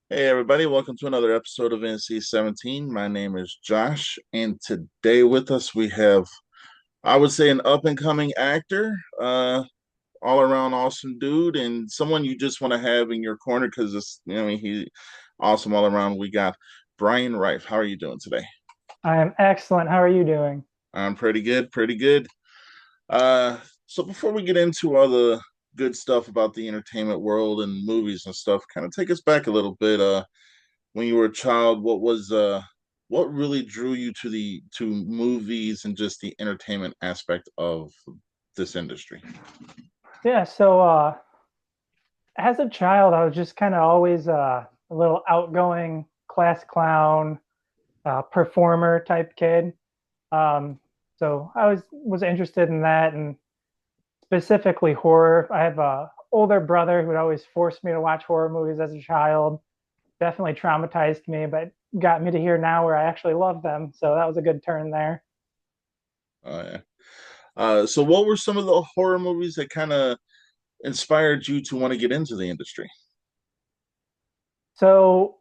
Hey everybody, welcome to another episode of NC-17. My name is Josh, and today with us we have, I would say, an up and coming actor, all around awesome dude, and someone you just want to have in your corner because he's awesome all around. We got Bryan Rife. How are you doing today? I am excellent. How are you doing? I'm pretty good, pretty good. Uh, so before we get into all the good stuff about the entertainment world and movies and stuff, kind of take us back a little bit. When you were a child, what really drew you to the to movies and just the entertainment aspect of this industry? Yeah, as a child, I was just kind of always a little outgoing class clown, performer type kid. Um, so I was interested in that and specifically horror. I have a older brother who would always force me to watch horror movies as a child. Definitely traumatized me, but got me to here now where I actually love them. So that was a good turn there. Yeah. So what were some of the horror movies that kind of inspired you to want to get into the industry? So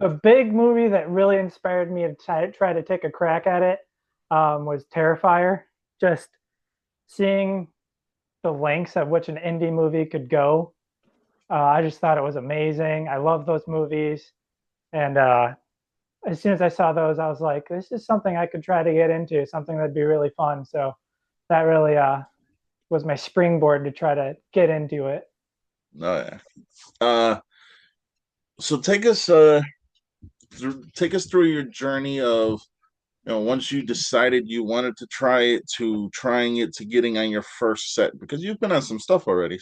a big movie that really inspired me to try to take a crack at it was Terrifier. Just seeing the lengths at which an indie movie could go, I just thought it was amazing. I love those movies, and as soon as I saw those, I was like, "This is something I could try to get into. Something that'd be really fun." So that really was my springboard to try to get into it. Oh yeah. Uh, so take us through your journey of once you decided you wanted to try it to trying it to getting on your first set because you've been on some stuff already.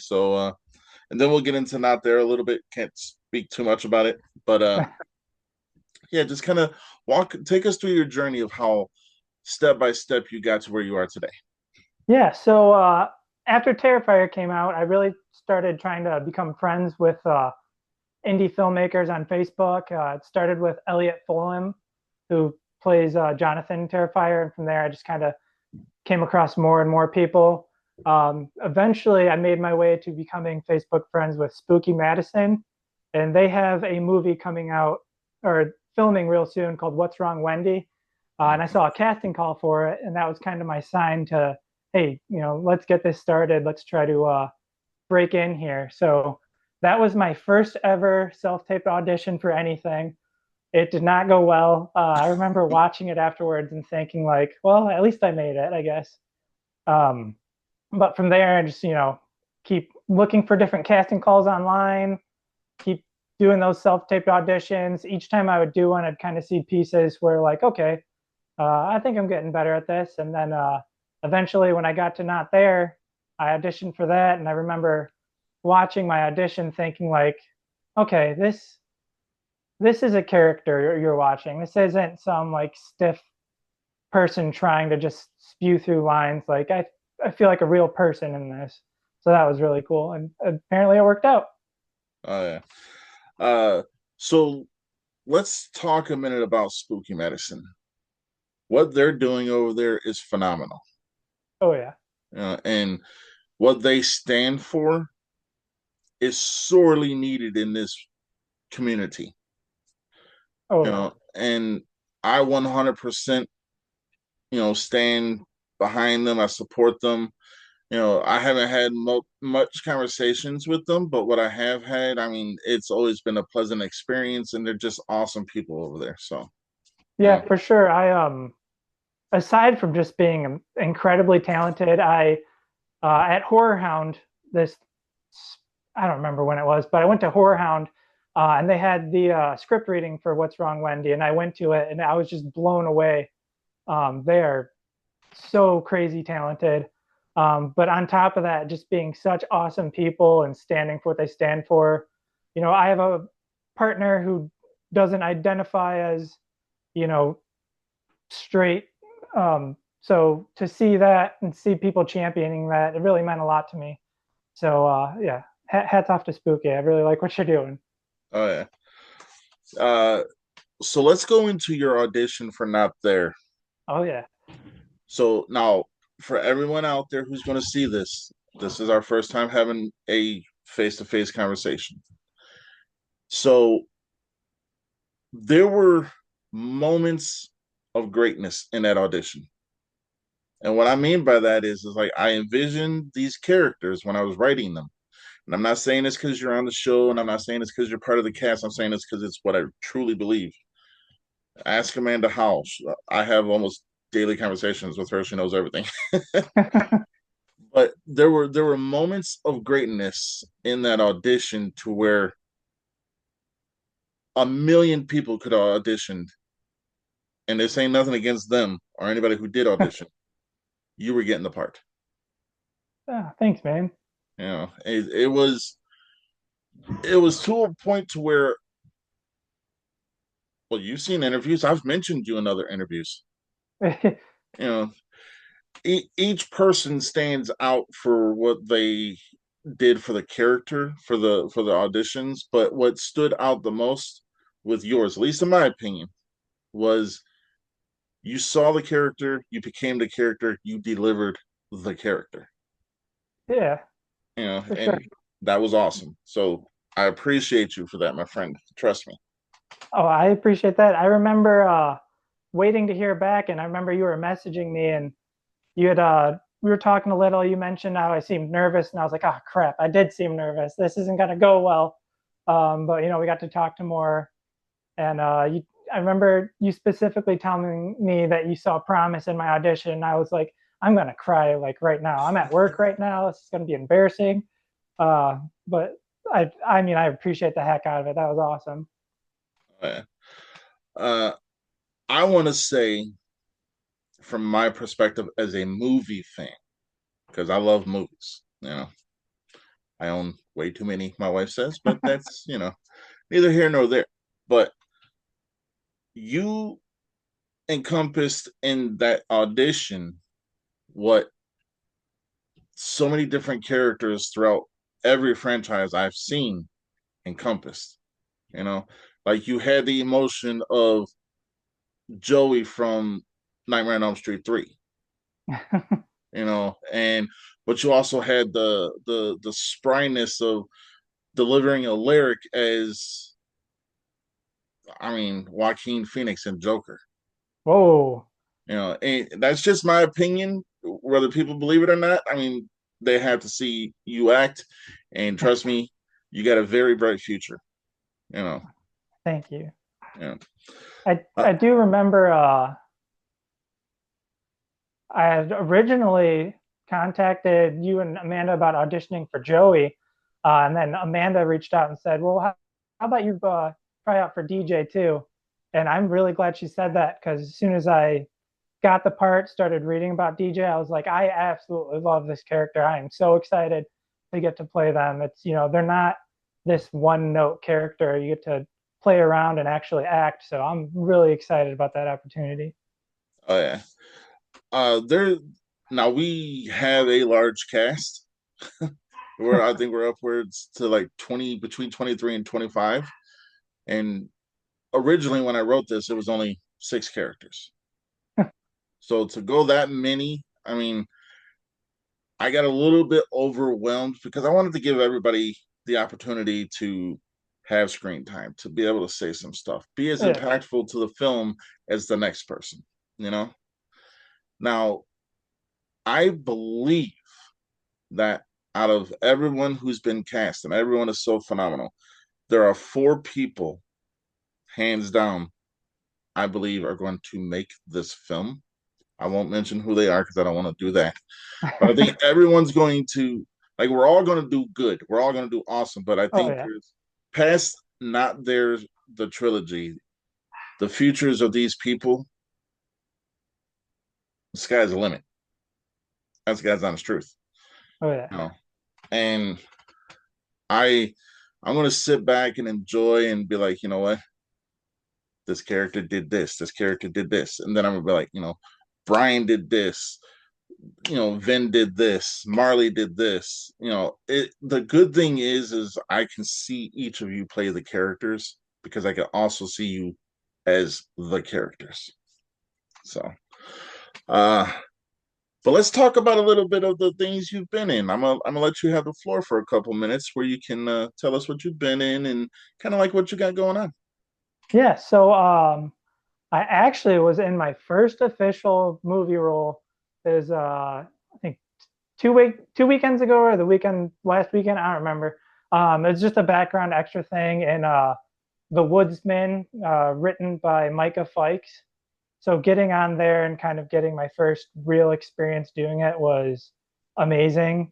And then we'll get into not there a little bit. Can't speak too much about it, but yeah, just kind of take us through your journey of how step by step you got to where you are today. Yeah, so after Terrifier came out, I really started trying to become friends with indie filmmakers on Facebook. It started with Elliot Fulham, who plays Jonathan Terrifier, and from there I just kind of came across more and more people. Eventually, I made my way to becoming Facebook friends with Spooky Madison, and they have a movie coming out or filming real soon called What's Wrong, Wendy? And I Okay. saw a casting call for it, and that was kind of my sign to, hey, let's get this started. Let's try to break in here. So that was my first ever self-taped audition for anything. It did not go well. I remember watching it afterwards and thinking like, well, at least I made it, I guess. Um, but from there, I just keep looking for different casting calls online, keep doing those self-taped auditions. Each time I would do one, I'd kind of see pieces where like, okay, I think I'm getting better at this. And then eventually, when I got to Not There, I auditioned for that, and I remember watching my audition, thinking like, okay, this is a character you're watching. This isn't some like stiff person trying to just spew through lines. Like I feel like a real person in this. So that was really cool, and apparently it worked out. Oh yeah. Uh, so let's talk a minute about Spooky Medicine. What they're doing over there is phenomenal, Oh yeah. and what they stand for is sorely needed in this community. Oh yeah. And I 100% stand behind them. I support them. I haven't had much conversations with them, but what I have had, I mean, it's always been a pleasant experience, and they're just awesome people over there. So, Yeah, yeah, for sure. I aside from just being incredibly talented, I at Horror Hound this I don't remember when it was, but I went to Horror Hound and they had the script reading for What's Wrong, Wendy, and I went to it and I was just blown away. They are so crazy talented. But on top of that, just being such awesome people and standing for what they stand for. I have a partner who doesn't identify as, you know, straight. So to see that and see people championing that, it really meant a lot to me. So yeah, hats off to Spooky. I really like what you're doing. oh yeah. Uh, so let's go into your audition for Not There. Oh yeah. So now, for everyone out there who's going to see this, this is our first time having a face-to-face conversation. So there were moments of greatness in that audition. And what I mean by that is like I envisioned these characters when I was writing them. And I'm not saying this because you're on the show, and I'm not saying this because you're part of the cast. I'm saying this because it's what I truly believe. Ask Amanda House. I have almost daily conversations with her. She knows everything. But there were moments of greatness in that audition to where a million people could have auditioned, and this ain't nothing against them or anybody who did audition. You were getting the part. Ah, thanks, man. It was to a point to where, well, you've seen interviews. I've mentioned you in other interviews. You know, each person stands out for what they did for the character for the auditions, but what stood out the most with yours, at least in my opinion, was you saw the character, you became the character, you delivered the character. Yeah, for sure. And that was awesome. So I appreciate you for that, my friend. Trust me. Oh, I appreciate that. I remember waiting to hear back, and I remember you were messaging me, and you had we were talking a little. You mentioned how I seemed nervous, and I was like, "Oh crap, I did seem nervous. This isn't gonna go well." But we got to talk to more, and I remember you specifically telling me that you saw promise in my audition. And I was like, "I'm gonna cry like right now. I'm at work right now. This is gonna be embarrassing." But I mean, I appreciate the heck out of it. That was awesome. Uh, uh, I want to say, from my perspective as a movie fan, because I love movies. I own way too many, my wife says, but that's, neither here nor there. But you encompassed in that audition what so many different characters throughout every franchise I've seen encompassed. You know, like you had the emotion of Joey from Nightmare on Elm Street 3, and but you also had the spryness of delivering a lyric as, I mean, Joaquin Phoenix and Joker. Whoa. And that's just my opinion. Whether people believe it or not, I mean, they have to see you act, and trust me, you got a very bright future. You know, Thank you. yeah. I do remember I had originally contacted you and Amanda about auditioning for Joey, and then Amanda reached out and said, "Well, how about you try out for DJ too?" And I'm really glad she said that because as soon as I got the part, started reading about DJ, I was like, I absolutely love this character. I am so excited to get to play them. It's they're not this one note character. You get to play around and actually act. So I'm really excited about that opportunity. Oh yeah. There now we have a large cast. I think we're upwards to like 20, between 23 and 25. And originally when I wrote this, it was only 6 characters. So to go that many, I mean, I got a little bit overwhelmed because I wanted to give everybody the opportunity to have screen time, to be able to say some stuff, be as Yeah. impactful to the film as the next person, you know? Now, I believe that out of everyone who's been cast, and everyone is so phenomenal, there are 4 people, hands down, I believe are going to make this film. I won't mention who they are because I don't want to do that. But I think everyone's going to, like, we're all going to do good. We're all going to do awesome. But I Oh think yeah. there's past not there's the trilogy, the futures of these people, the sky's the limit. That's God's honest truth. Oh yeah. You know? And I I'm gonna sit back and enjoy and be like, you know what? This character did this, this character did this. And then I'm gonna be like, Bryan did this, Vin did this, Marley did this. The good thing is I can see each of you play the characters because I can also see you as the characters. So uh but let's talk about a little bit of the things you've been in. I'm gonna let you have the floor for a couple minutes where you can tell us what you've been in and kind of like what you got going on. Yeah, so I actually was in my first official movie role is I think 2 weekends ago or the weekend last weekend, I don't remember. It's just a background extra thing in The Woodsman, written by Micah Fikes. So getting on there and kind of getting my first real experience doing it was amazing.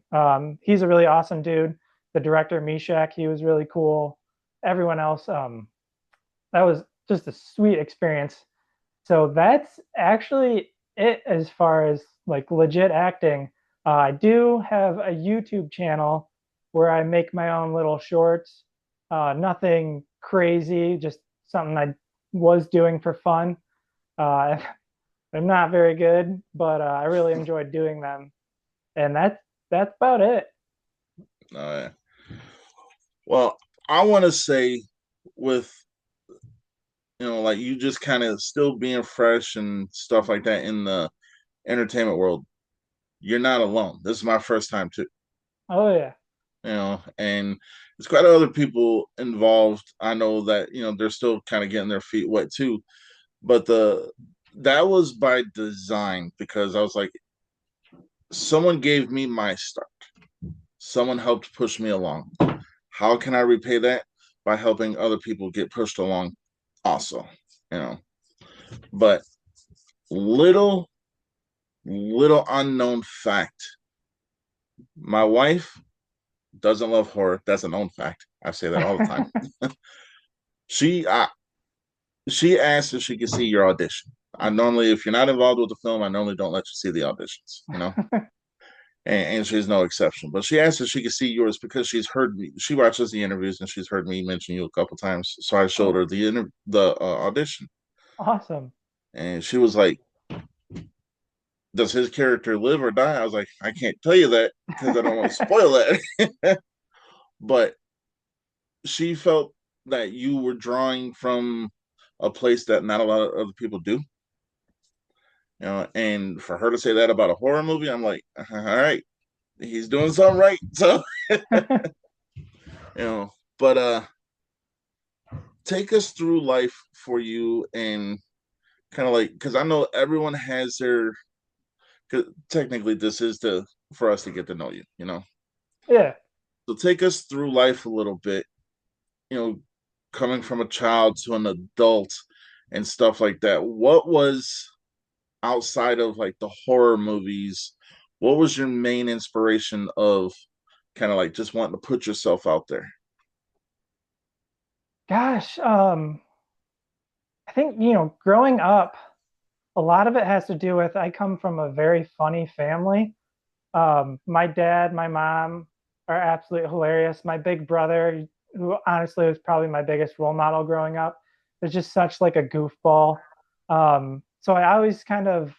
He's a really awesome dude. The director Mishak, he was really cool. Everyone else, that was just a sweet experience. So that's actually it as far as like legit acting. I do have a YouTube channel where I make my own little shorts. Nothing crazy, just something I was doing for fun. Uh, they're not very good, but I really enjoyed doing them, and that's about it. Uh, well, I want to say with like you just kind of still being fresh and stuff like that in the entertainment world, you're not alone. This is my first time too. Oh yeah, And there's quite other people involved. I know that they're still kind of getting their feet wet too, but the that was by design because I was like, someone gave me my start. Someone helped push me along. How can I repay that? By helping other people get pushed along also, you know. But little, little unknown fact. My wife doesn't love horror. That's a known fact. I say that all the time. She she asked if she could see your audition. I normally, if you're not involved with the film, I normally don't let you see the auditions. And she's no exception. But she asked if she could see yours because she's heard me. She watches the interviews and she's heard me mention you a couple times. So I showed oh, her the audition, awesome. and she was like, "Does his character live or die?" I was like, "I can't tell you that because I don't want to spoil that." But she felt that you were drawing from a place that not a lot of other people do. And for her to say that about a horror movie, I'm like, all right, he's doing something right. So, you know, but take us through life for you and kind of like because I know everyone has their. 'Cause technically, this is to for us to get to know you. Yeah. So take us through life a little bit. You know, coming from a child to an adult and stuff like that. What was outside of like the horror movies? What was your main inspiration of kind of like just wanting to put yourself out there? Gosh, I think, growing up, a lot of it has to do with I come from a very funny family. My dad, my mom are absolutely hilarious. My big brother, who honestly was probably my biggest role model growing up, is just such like a goofball. So I always kind of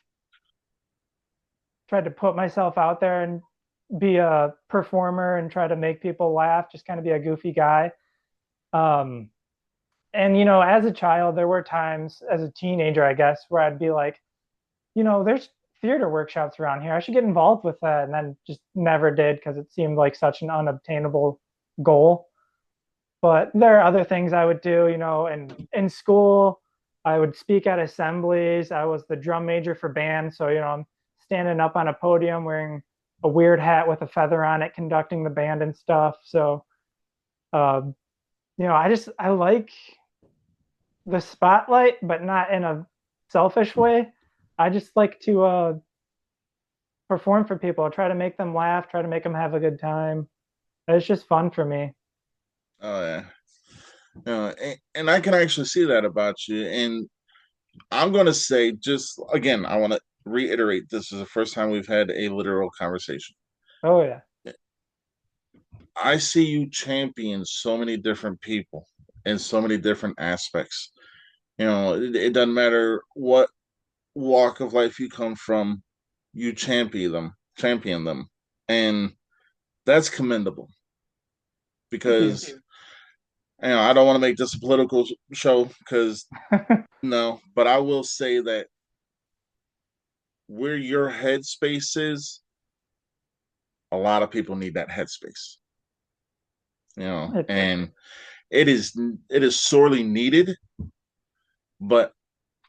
tried to put myself out there and be a performer and try to make people laugh, just kind of be a goofy guy. Um, and as a child, there were times as a teenager, I guess, where I'd be like, there's theater workshops around here. I should get involved with that. And then just never did because it seemed like such an unobtainable goal. But there are other things I would do, and in school, I would speak at assemblies. I was the drum major for band. So, I'm standing up on a podium wearing a weird hat with a feather on it, conducting the band and stuff. So, um, I like the spotlight, but not in a selfish way. I just like to perform for people, try to make them laugh, try to make them have a good time. It's just fun for me. Oh yeah. And I can actually see that about you. And I'm going to say, just again, I want to reiterate this is the first time we've had a literal conversation. Oh yeah. I see you champion so many different people in so many different aspects. It doesn't matter what walk of life you come from, you champion them. And that's commendable Thank you. because I don't want to make this a political show because no, but I will say that where your headspace is, a lot of people need that headspace. It, And it is sorely needed but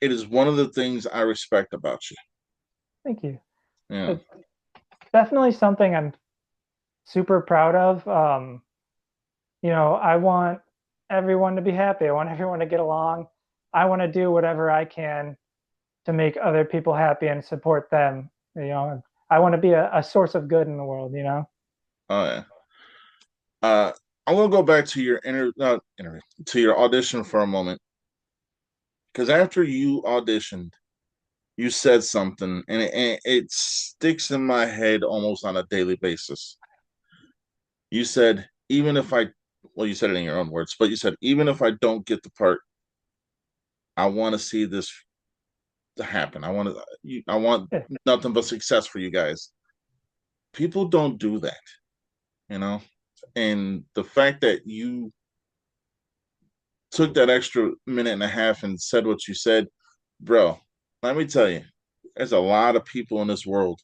it is one of the things I respect about you. Thank you. Yeah. It's definitely something I'm super proud of. I want everyone to be happy. I want everyone to get along. I want to do whatever I can to make other people happy and support them. I want to be a source of good in the world. Oh yeah. Uh, I'm gonna go back to your interview to your audition for a moment because after you auditioned, you said something, and it sticks in my head almost on a daily basis. You said, even if I, well, you said it in your own words, but you said, even if I don't get the part, I want to see this to happen. I want Yeah. nothing but success for you guys. People don't do that, you know? And the fact that you took that extra minute and a half and said what you said, bro, let me tell you, there's a lot of people in this world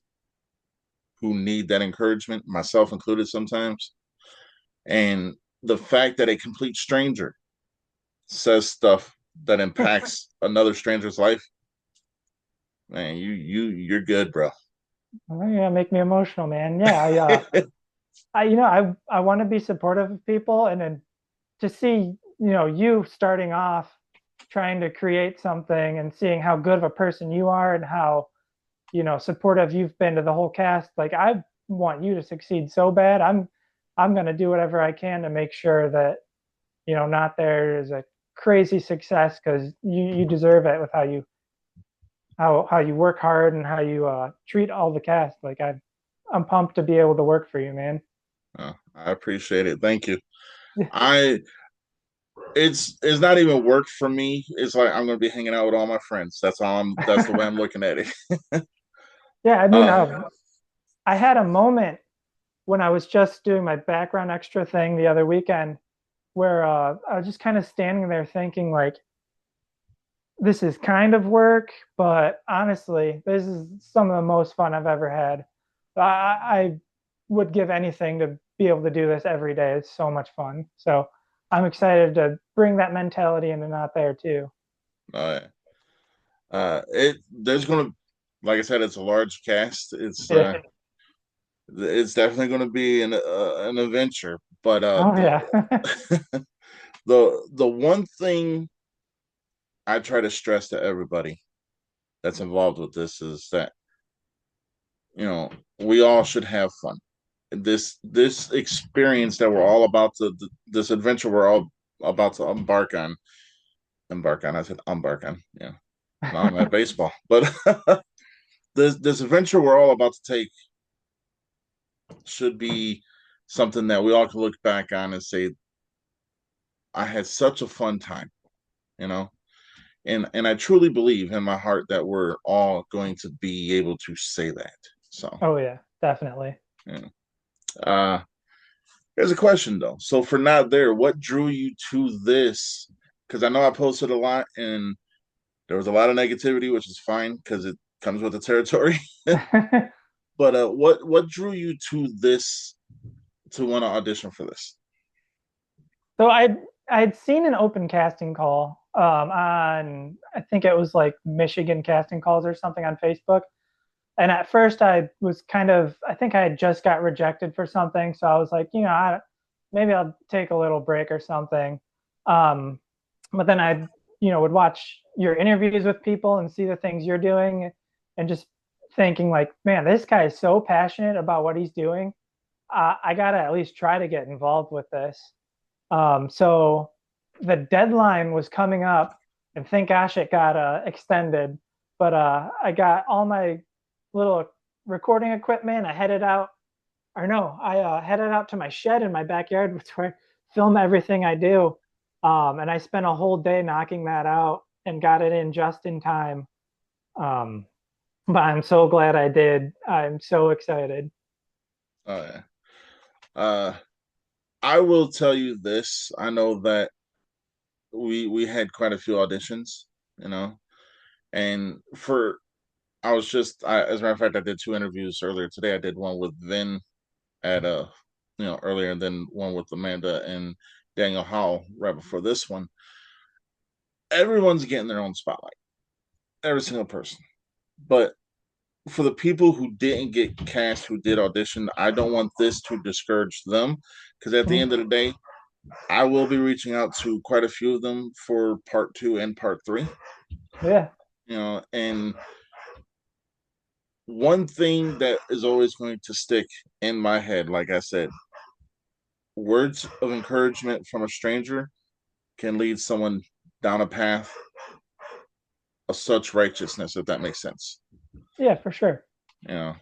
who need that encouragement, myself included sometimes. And the fact that a complete stranger says stuff that impacts another stranger's life, man, you're good, bro. Oh, yeah, make me emotional, man. Yeah, I want to be supportive of people, and then to see, you starting off trying to create something and seeing how good of a person you are and how, supportive you've been to the whole cast. Like, I want you to succeed so bad. I'm going to do whatever I can to make sure that, not there is a crazy success, because you deserve it with how you work hard and how you treat all the cast. Like, I'm pumped to be able to work for you, man. I appreciate it. Thank you. I it's not even work for me. It's like I'm gonna be hanging out with all my friends. That's the way I'm looking at it. Yeah, I mean, Uh I had a moment when I was just doing my background extra thing the other weekend where I was just kind of standing there thinking, like, this is kind of work, but honestly, this is some of the most fun I've ever had. I would give anything to be able to do this every day. It's so much fun. So I'm excited to bring that mentality into Not There too. yeah. It there's gonna, like I said, it's a large cast. Yeah. It's definitely gonna be an adventure. But Oh yeah. the one thing I try to stress to everybody that's involved with this is that, you know, we all should have fun. This experience that we're all about to, this adventure we're all about to embark on. I said embark on. Yeah. Now I'm at baseball, but this adventure we're all about to take should be something that we all can look back on and say, I had such a fun time, you know. And I truly believe in my heart that we're all going to be able to say that. So, Oh yeah, definitely. yeah. Uh, Here's a question though. So for Not There, what drew you to this? Because I know I posted a lot and there was a lot of negativity, which is fine because it comes with the territory. But what drew you to this, to want to audition for this? So I'd seen an open casting call on, I think it was like Michigan Casting Calls or something on Facebook. And at first I was I think I had just got rejected for something, so I was like, maybe I'll take a little break or something. Um, but then I, would watch your interviews with people and see the things you're doing, and just thinking like, man, this guy is so passionate about what he's doing. I gotta at least try to get involved with this. So the deadline was coming up, and thank gosh it got extended. But I got all my little recording equipment. I headed out, or no, I headed out to my shed in my backyard where I film everything I do. And I spent a whole day knocking that out and got it in just in time. Um, but I'm so glad I did. I'm so excited. Yeah. Uh, I will tell you this. I know that we had quite a few auditions, you know, and for as a matter of fact, I did two interviews earlier today. I did one with Vin at earlier, and then one with Amanda and Daniel Howell right before this one. everyone's getting their own spotlight, every single person. But for the people who didn't get cast, who did audition, I don't want this to discourage them because at the Mhm. end of the day, I will be reaching out to quite a few of them for part two and part three. Yeah. And one thing that is always going to stick in my head, like I said, words of encouragement from a stranger can lead someone down a path of such righteousness, if that makes sense. Yeah, for sure. You know,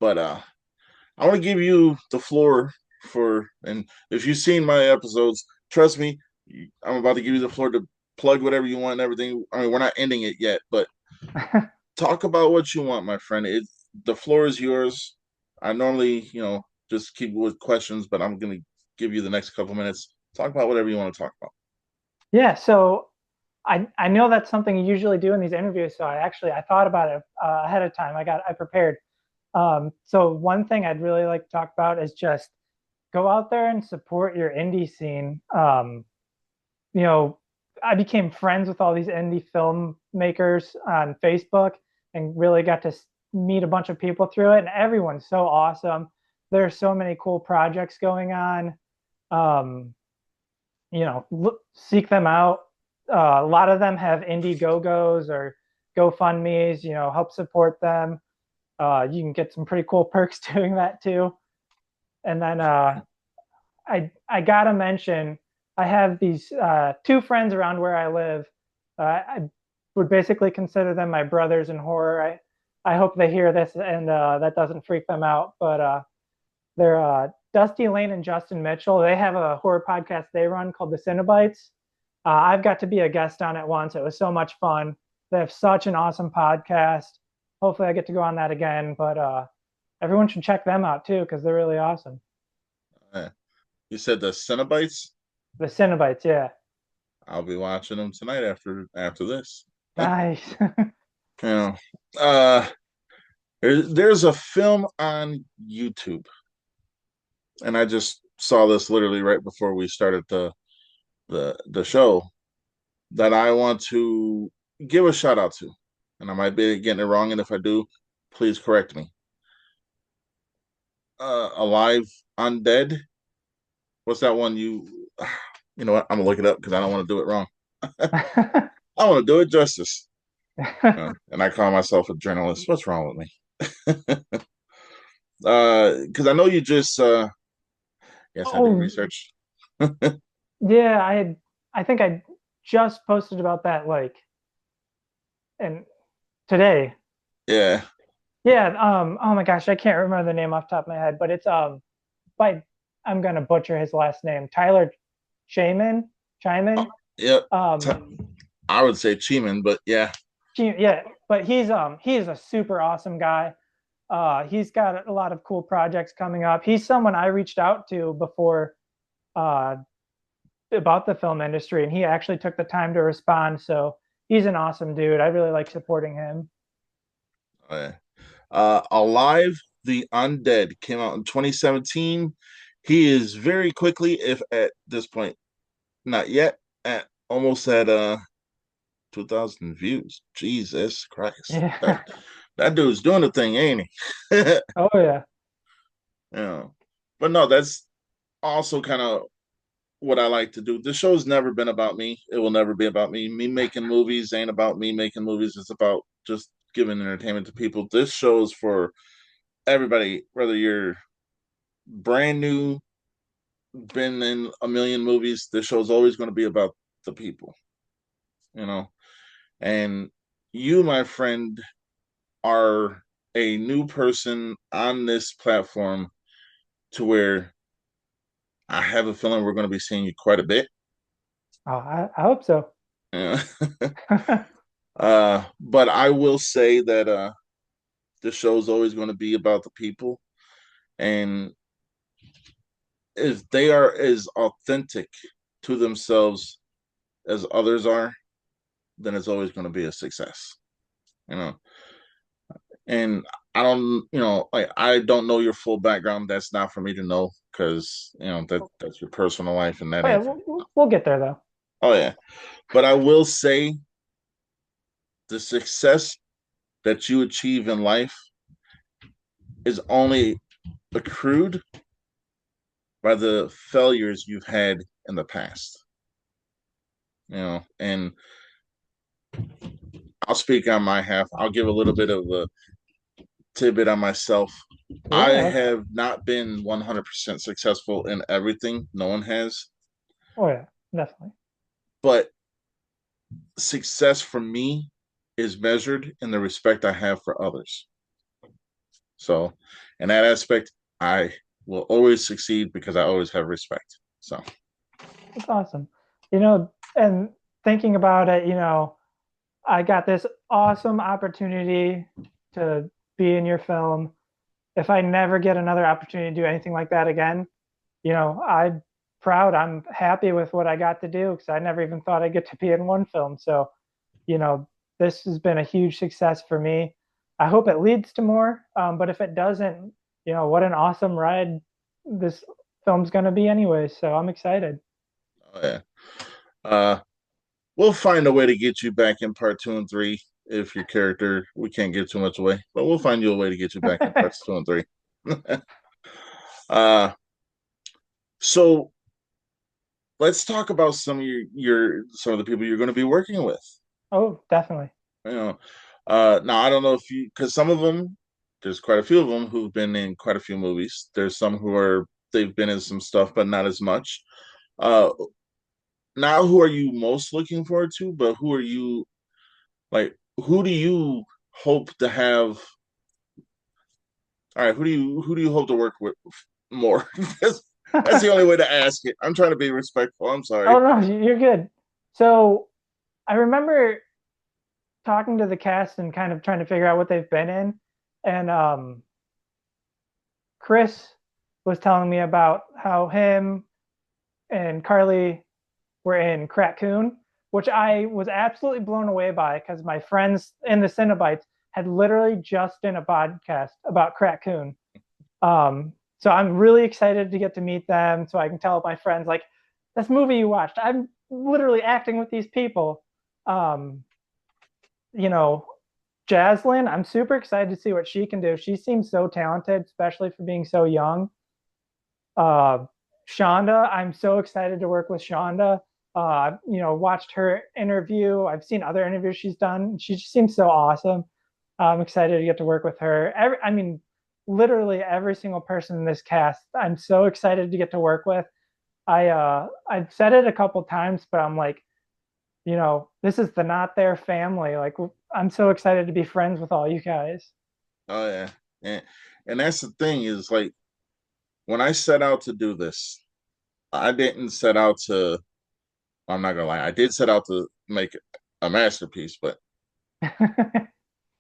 but I want to give you the floor and if you've seen my episodes, trust me, I'm about to give you the floor to plug whatever you want and everything. I mean, we're not ending it yet, but talk about what you want, my friend. The floor is yours. I normally, just keep with questions, but I'm gonna give you the next couple minutes. Talk about whatever you want to talk about. Yeah, so I know that's something you usually do in these interviews, so I thought about it ahead of time. I prepared. So one thing I'd really like to talk about is just go out there and support your indie scene. You know, I became friends with all these indie filmmakers on Facebook and really got to meet a bunch of people through it. And everyone's so awesome. There are so many cool projects going on. Um, seek them out. A lot of them have Indiegogo's or GoFundMe's. Help support them. You can get some pretty cool perks doing that too. And then I gotta mention, I have these two friends around where I live. I would basically consider them my brothers in horror. I hope they hear this and that doesn't freak them out. But they're Dusty Lane and Justin Mitchell. They have a horror podcast they run called The Cenobites. I've got to be a guest on it once. It was so much fun. They have such an awesome podcast. Hopefully, I get to go on that again. But everyone should check them out too because they're really awesome. Uh, you said the Cenobites. The Cenobites, yeah. I'll be watching them tonight after this. Nice. You know, uh, there's a film on YouTube, and I just saw this literally right before we started the show that I want to give a shout out to, and I might be getting it wrong, and if I do, please correct me. Alive Undead. What's that one? You know what? I'm gonna look it up because I don't want to do it wrong. I want to do it justice. And I call myself a journalist. What's wrong with me? Because I know you just yes, I do Oh, research. yeah. I think I just posted about that like and today. Yeah. Yeah. Oh my gosh, I can't remember the name off the top of my head, but it's by I'm gonna butcher his last name. Tyler Chayman. Oh, Chayman. yep. Um, I would say Cheeman, but yeah. yeah, but he's a super awesome guy. He's got a lot of cool projects coming up. He's someone I reached out to before uh about the film industry, and he actually took the time to respond. So he's an awesome dude. I really like supporting him. Yeah. Alive the Undead came out in 2017. He is very quickly, if at this point not yet, at almost at 2,000 views. Jesus Christ. That Yeah. that dude's doing the thing, ain't he? Oh yeah. Yeah. But no, that's also kind of what I like to do. This show's never been about me. It will never be about me. Me making movies ain't about me making movies. It's about just giving entertainment to people. This show is for everybody, whether you're brand new, been in a million movies, this show's always going to be about the people, you know. And you, my friend, are a new person on this platform to where I have a feeling we're going to be seeing you quite a bit. Oh, I hope so. Yeah. But I will say that the show's always going to be about the people. And if they are as authentic to themselves as others are, then it's always going to be a success, you know. And I don't, like I don't know your full background. That's not for me to know because that's your personal life and that Oh yeah, ain't for me. we'll get there though. Oh yeah. But I will say the success that you achieve in life is only accrued by the failures you've had in the past. And I'll speak on my half. I'll give a little bit of a tidbit on myself. I Yeah. have not been 100% successful in everything. No one has. Oh yeah, definitely. But success for me is measured in the respect I have for others. So, in that aspect, I will always succeed because I always have respect. So, That's awesome. And thinking about it, I got this awesome opportunity to be in your film. If I never get another opportunity to do anything like that again, I'm proud. I'm happy with what I got to do because I never even thought I'd get to be in one film. So, you know, this has been a huge success for me. I hope it leads to more. But if it doesn't, what an awesome ride this film's going to be anyway. So I'm excited. yeah. Uh, we'll find a way to get you back in part two and three if your character, we can't give too much away, but we'll find you a way to get you back in parts two and three. uh, so let's talk about some of some of the people you're going to be working with. Oh, definitely. You know, now I don't know if you because some of them, there's quite a few of them who've been in quite a few movies. There's some who are they've been in some stuff, but not as much. Uh, Now who are you most looking forward to? But who are you like? Who do you hope to have? All right, who do you hope to work with more? that's, that's the only way to ask it. I'm trying to be respectful. I'm sorry. Oh no, you're good. So I remember talking to the cast and kind of trying to figure out what they've been in, and Chris was telling me about how him and Carly were in Coon, which I was absolutely blown away by because my friends in the Cenobites had literally just done a podcast about Coon. So I'm really excited to get to meet them so I can tell my friends, like, this movie you watched, I'm literally acting with these people. Um, you know, Jaslyn, I'm super excited to see what she can do. She seems so talented, especially for being so young. Uh, Shonda, I'm so excited to work with Shonda. Watched her interview. I've seen other interviews she's done. She just seems so awesome. I'm excited to get to work with her. Literally every single person in this cast, I'm so excited to get to work with. I've said it a couple times, but I'm like, this is the not their family. Like, I'm so excited to be friends with all you guys. Oh yeah, and and that's the thing is like when I set out to do this, I didn't set out to. I'm not gonna lie, I did set out to make a masterpiece, but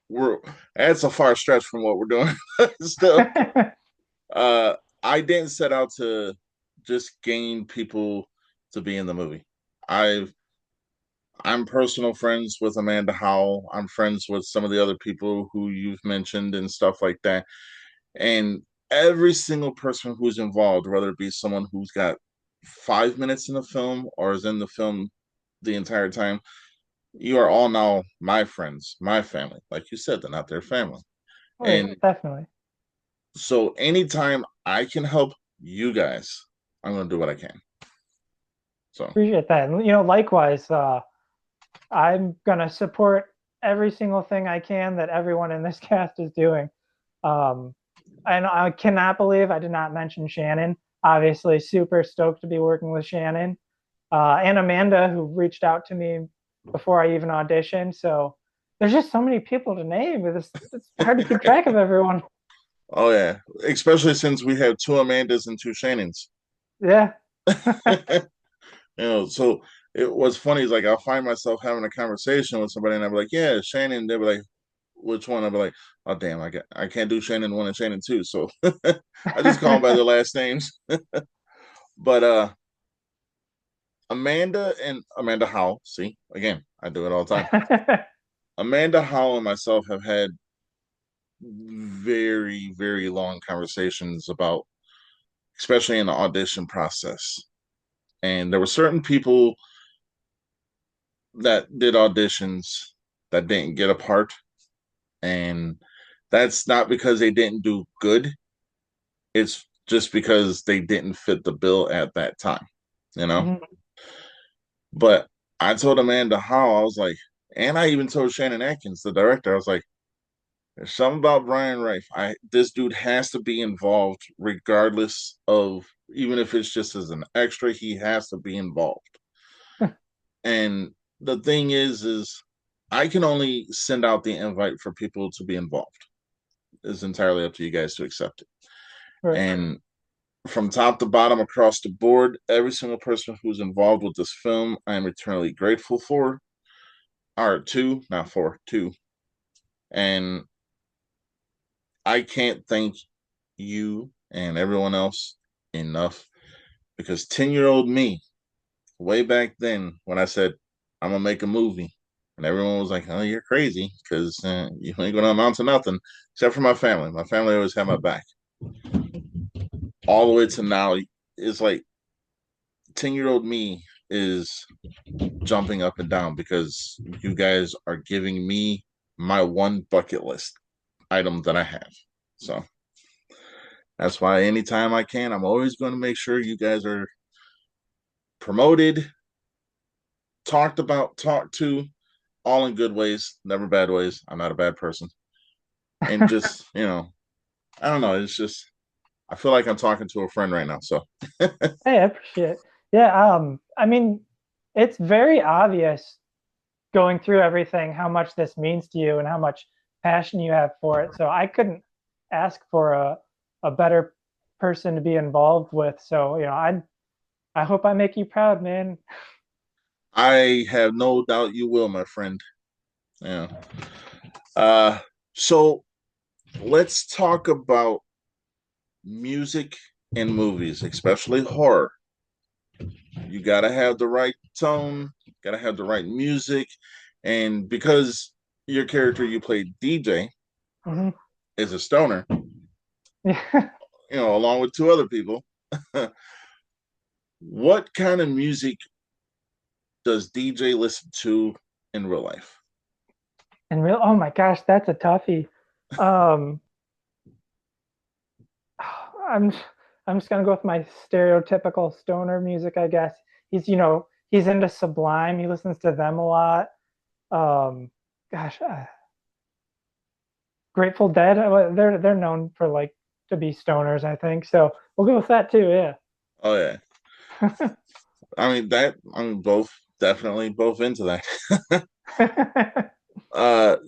we're that's a far stretch from what we're doing. Still, uh, I didn't set out to just gain people to be in the movie. I've I'm personal friends with Amanda Howell. I'm friends with some of the other people who you've mentioned and stuff like that. And every single person who's involved, whether it be someone who's got 5 minutes in the film or is in the film the entire time, you are all now my friends, my family. Like you said, they're not their family. Oh yeah, And definitely. so anytime I can help you guys, I'm going to do what I can. So, Appreciate that. And, likewise, I'm gonna support every single thing I can that everyone in this cast is doing. Um, and I cannot believe I did not mention Shannon. Obviously, super stoked to be working with Shannon and Amanda, who reached out to me before I even auditioned. So there's just so many people to name. It's hard to keep track of everyone. oh yeah, especially since we have two Amandas and two Shannons. Yeah. So it was funny is like I'll find myself having a conversation with somebody and I'll be like, yeah, Shannon. They'll be like, which one? I'll be like, oh damn, I can't do Shannon one and Shannon two. So I just call them by their last names. But Amanda and Amanda Howell, see, again, I do it all the time. Amanda Howell and myself have had very, very long conversations about, especially in the audition process. And there were certain people that did auditions that didn't get a part, and that's not because they didn't do good. It's just because they didn't fit the bill at that time, you know. Mhm. But I told Amanda how I was like, and I even told Shannon Atkins, the director, I was like, there's something about Bryan Rife. This dude has to be involved, regardless of even if it's just as an extra. He has to be involved. And the thing is I can only send out the invite for people to be involved. It's entirely up to you guys to accept it. Right. And from top to bottom across the board, every single person who's involved with this film, I am eternally grateful for. Or two, not four, two. And I can't thank you and everyone else enough because 10-year-old me, way back then, when I said, I'm going to make a movie, and everyone was like, oh, you're crazy because you ain't going to amount to nothing, except for my family. My family always had my back. All the way to now, it's like 10-year-old me is jumping up and down because you guys are giving me my one bucket list item that I have. So that's why anytime I can, I'm always going to make sure you guys are promoted, talked about, talked to, all in good ways, never bad ways. I'm not a bad person. And just, I don't know. It's just, I feel like I'm talking to a friend right now. So, Hey, I appreciate it. Yeah, I mean, it's very obvious going through everything how much this means to you and how much passion you have for it. So I couldn't ask for a better person to be involved with. So, I hope I make you proud, man. I have no doubt you will, my friend. Yeah. Uh, so let's talk about music in movies, especially horror. You got to have the right tone, got to have the right music. And because your character you played DJ Hmm. is a stoner, Yeah. along with two other people, what kind of music does DJ listen to in real life? And real, oh my gosh, that's a toughie. Um, I'm I'm just gonna go with my stereotypical stoner music, I guess. He's into Sublime. He listens to them a lot. Um, gosh, Grateful Dead. They're known for like to be stoners, I think. So we'll go with that too. Yeah. Oh yeah, I mean both definitely both into that.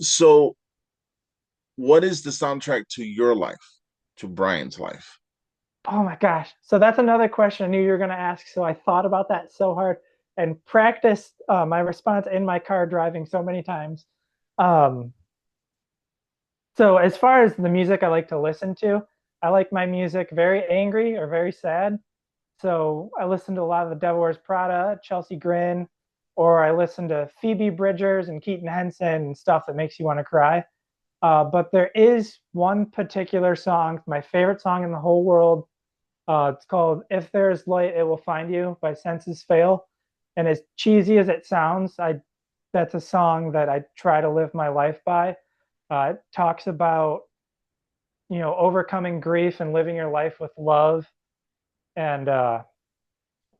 So what is the soundtrack to your life, to Brian's life? Oh my gosh. So that's another question I knew you were going to ask. So I thought about that so hard and practiced my response in my car driving so many times. Um, so as far as the music I like to listen to, I like my music very angry or very sad. So I listen to a lot of the Devil Wears Prada, Chelsea Grin, or I listen to Phoebe Bridgers and Keaton Henson and stuff that makes you want to cry. But there is one particular song, my favorite song in the whole world. It's called "If There's Light, It Will Find You" by Senses Fail. And as cheesy as it sounds, I that's a song that I try to live my life by. It talks about overcoming grief and living your life with love and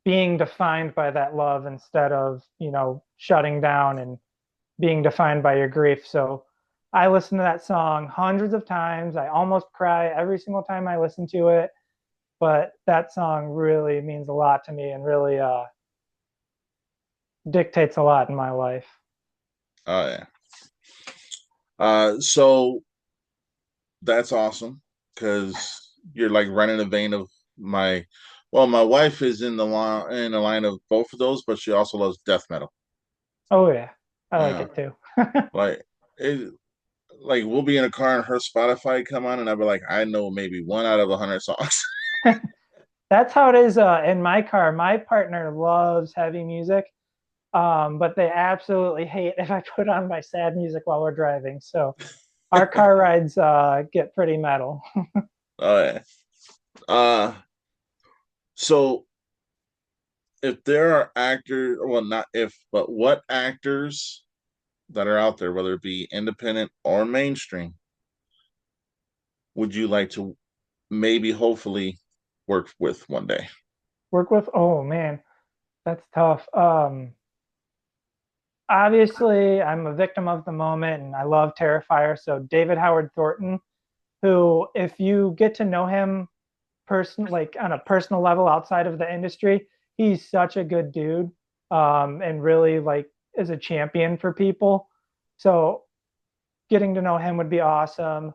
being defined by that love instead of shutting down and being defined by your grief. So I listen to that song hundreds of times. I almost cry every single time I listen to it, but that song really means a lot to me and really dictates a lot in my life. Oh yeah. So that's awesome because you're like running a vein of my. Well, my wife is in the line of both of those, but she also loves death metal. Oh yeah, I like Yeah, it too. like it. Like we'll be in a car and her Spotify come on, and I'll be like, I know maybe one out of 100 songs. That's how it is in my car. My partner loves heavy music, but they absolutely hate if I put on my sad music while we're driving. So our car rides get pretty metal. Oh yeah. Uh, so if there are actors, well, not if, but what actors that are out there, whether it be independent or mainstream, would you like to maybe, hopefully, work with one day? Work with? Oh man, that's tough. Obviously, I'm a victim of the moment, and I love Terrifier. So David Howard Thornton, who, if you get to know him like on a personal level outside of the industry, he's such a good dude, and really like is a champion for people. So getting to know him would be awesome.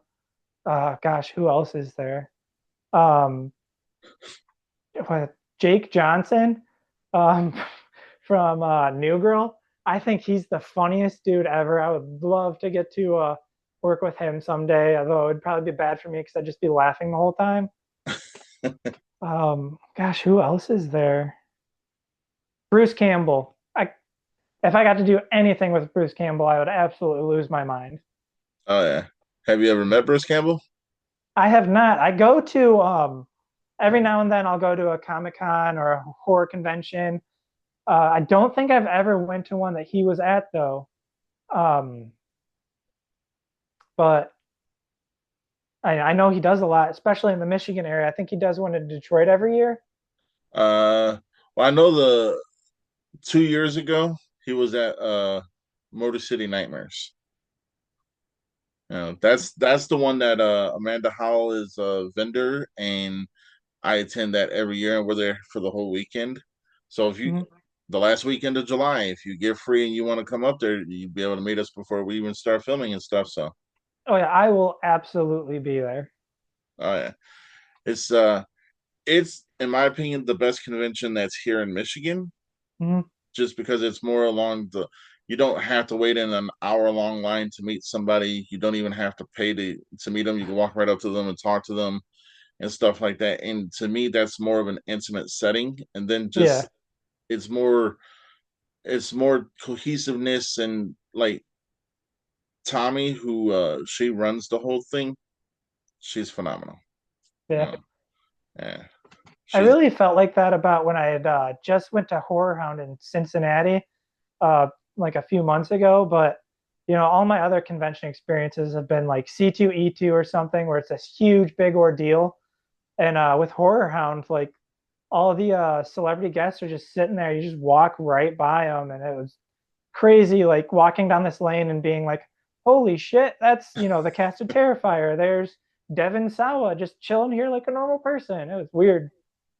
Gosh, who else is there? Um, what, Jake Johnson, um, from New Girl. I think he's the funniest dude ever. I would love to get to work with him someday, although it'd probably be bad for me because I'd just be laughing the whole time. Gosh, who else is there? Bruce Campbell. If I got to do anything with Bruce Campbell, I would absolutely lose my mind. Oh yeah. Have you ever met Bruce Campbell? I have not. I go to every now and then I'll go to a Comic Con or a horror convention. I don't think I've ever went to one that he was at though. Um, but I know he does a lot, especially in the Michigan area. I think he does one in Detroit every year. Well, I know the 2 years ago he was at Motor City Nightmares. That's the one that Amanda Howell is a vendor, and I attend that every year, and we're there for the whole weekend. So if you Mhm. the last weekend of July, if you get free and you want to come up there, you'd be able to meet us before we even start filming and stuff. So, Oh yeah, I will absolutely be there. yeah, it's it's in my opinion the best convention that's here in Michigan, Mhm. just because it's more along the. You don't have to wait in an hour-long line to meet somebody. You don't even have to pay to meet them. You can walk right up to them and talk to them and stuff like that. And to me, that's more of an intimate setting. And then Yeah, just it's more cohesiveness, and like Tommy, who she runs the whole thing, she's phenomenal. You yeah. know, yeah, I she's really felt like that about when I had just went to Horror Hound in Cincinnati uh, like a few months ago. But all my other convention experiences have been like C2E2 or something, where it's this huge, big ordeal. And with Horror Hound, like all the celebrity guests are just sitting there. You just walk right by them, and it was crazy. Like walking down this lane and being like, "Holy shit, that's the cast of Terrifier." There's Devin Sawa just chilling here like a normal person. It was weird.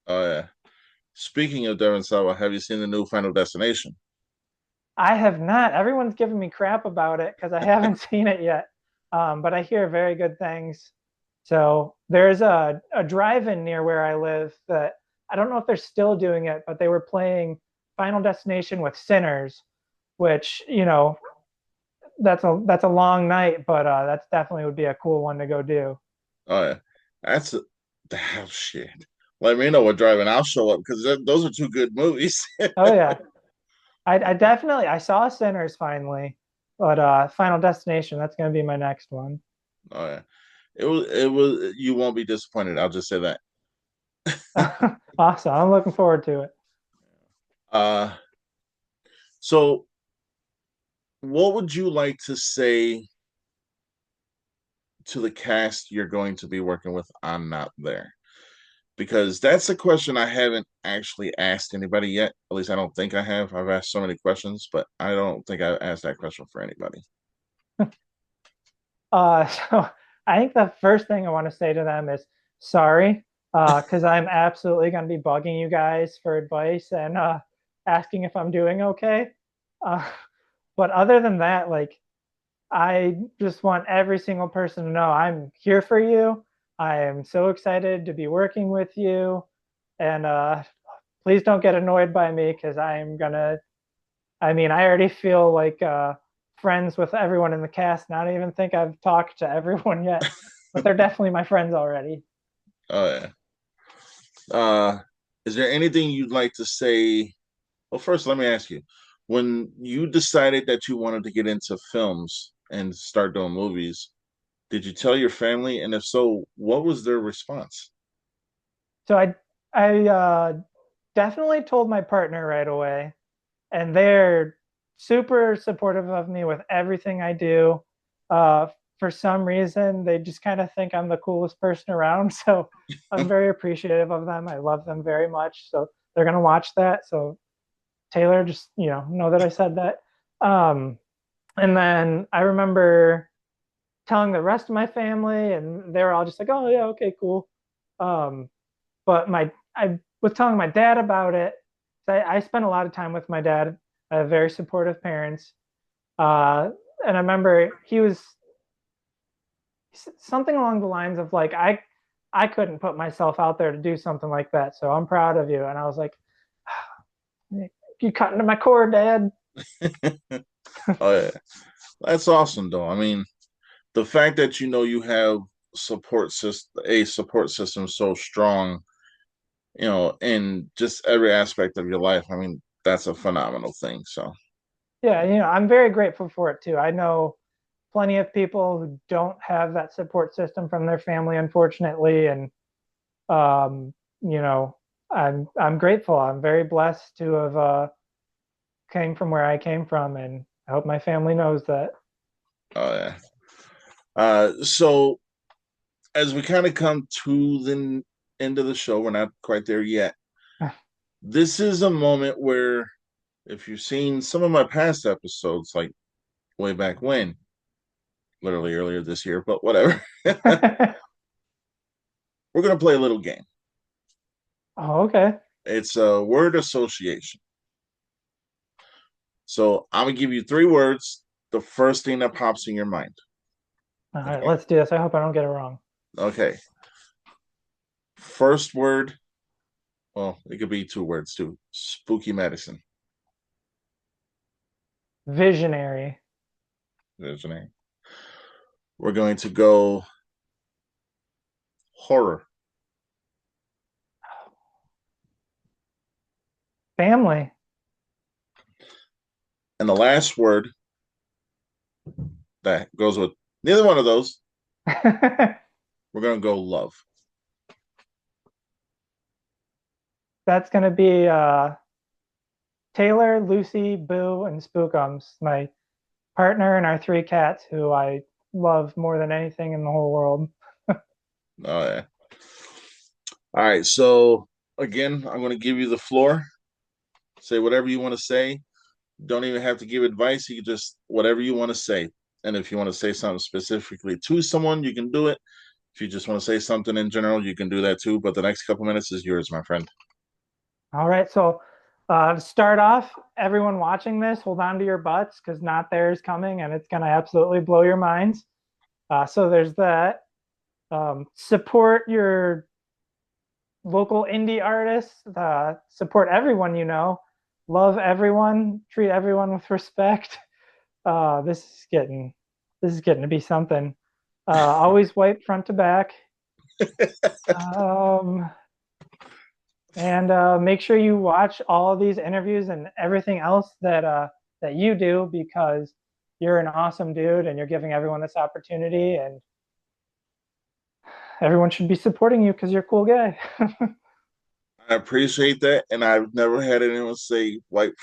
oh yeah. Speaking of Devon Sawa, have you seen the new Final Destination? I have not. Everyone's giving me crap about it because I haven't seen it yet. But I hear very good things. So there's a drive-in near where I live that I don't know if they're still doing it, but they were playing Final Destination with Sinners, which, that's a long night, but that's definitely would be a cool one to go do. Oh yeah, that's a, damn shit. Let me know what driving I'll show up because those are two good movies. Oh yeah. I definitely I saw Sinners finally, but Final Destination, that's gonna be my next one. Oh yeah, it was. You won't be disappointed. I'll just say that. Awesome. I'm looking forward to it. Uh, so what would you like to say to the cast you're going to be working with on Not There? Because that's a question I haven't actually asked anybody yet. At least I don't think I have. I've asked so many questions, but I don't think I've asked that question for anybody. So I think the first thing I want to say to them is sorry, because I'm absolutely going to be bugging you guys for advice and asking if I'm doing okay. Uh, but other than that, like, I just want every single person to know I'm here for you. I am so excited to be working with you. And please don't get annoyed by me because I'm gonna I mean, I already feel like friends with everyone in the cast, and I don't even think I've talked to everyone yet, but they're definitely my friends already. Oh yeah. Uh, is there anything you'd like to say? Well, first, let me ask you: when you decided that you wanted to get into films and start doing movies, did you tell your family? And if so, what was their response? So I definitely told my partner right away, and they're super supportive of me with everything I do. Uh, for some reason, they just kind of think I'm the coolest person around. So I'm very appreciative of them. I love them very much. So they're gonna watch that. So Taylor, just know that I said that. Um, and then I remember telling the rest of my family, and they were all just like, "Oh yeah, okay, cool." Um, but I was telling my dad about it. I spent a lot of time with my dad. I have very supportive parents, and I remember he was something along the lines of like, I couldn't put myself out there to do something like that, so I'm proud of you. And I was like, you cut into my core, Dad. Oh yeah, that's awesome though. I mean, the fact that you have a support system so strong, in just every aspect of your life. I mean, that's a phenomenal thing. So, Yeah, I'm very grateful for it too. I know plenty of people who don't have that support system from their family, unfortunately, and um, you know, I'm grateful. I'm very blessed to have came from where I came from, and I hope my family knows that. yeah. So as we kind of come to the end of the show, we're not quite there yet. This is a moment where, if you've seen some of my past episodes, like way back when, literally earlier this year, but whatever, we're gonna play a little game. Oh, okay. It's a word association. So I'm gonna give you three words. The first thing that pops in your mind. All right, Okay. let's do this. I hope I don't get it wrong. Okay. First word. Well, it could be two words too. Spooky medicine. Visionary, There's a name. We're going to go horror. family. And the last word that goes with neither one of those, we're going to go love. That's gonna be Taylor, Lucy, Boo, and Spookums, my partner and our three cats, who I love more than anything in the whole world. Oh, yeah. All right. So, again, I'm going to give you the floor. Say whatever you want to say. Don't even have to give advice. You can just whatever you want to say. And if you want to say something specifically to someone, you can do it. If you just want to say something in general, you can do that too. But the next couple minutes is yours, my friend. All right, so to start off, everyone watching this, hold on to your butts because Not There is coming and it's going to absolutely blow your minds. So there's that. Support your local indie artists, support everyone you know, love everyone, treat everyone with respect. This is getting to be something. Always wipe front to back. Um, and make sure you watch all of these interviews and everything else that you do because you're an awesome dude and you're giving everyone this opportunity and everyone should be supporting you because you're a cool guy. I appreciate that, and I've never had anyone say white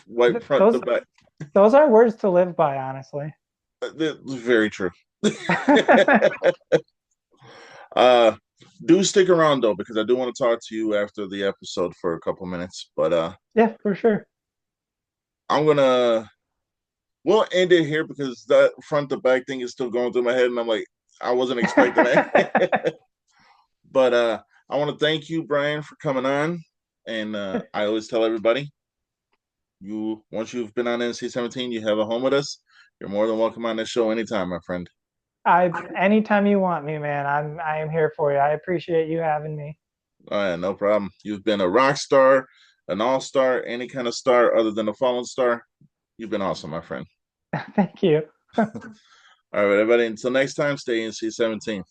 front to those back. those are words to live by, honestly. That's very true. uh, do stick around though, because I do want to talk to you after the episode for a couple minutes. But Yeah, for sure. I'm gonna we'll end it here because that front to back thing is still going through my head, and I'm like, I wasn't expecting that. But I want to thank you, Bryan, for coming on. And I always tell everybody, you once you've been on NC-17, you have a home with us. You're more than welcome on this show anytime, my friend. Anytime you want me, man, I am here for you. I appreciate you having me. Yeah, no problem. You've been a rock star, an all star, any kind of star other than a fallen star. You've been awesome, my friend. Thank you. All right, everybody. Until next time, stay NC-17.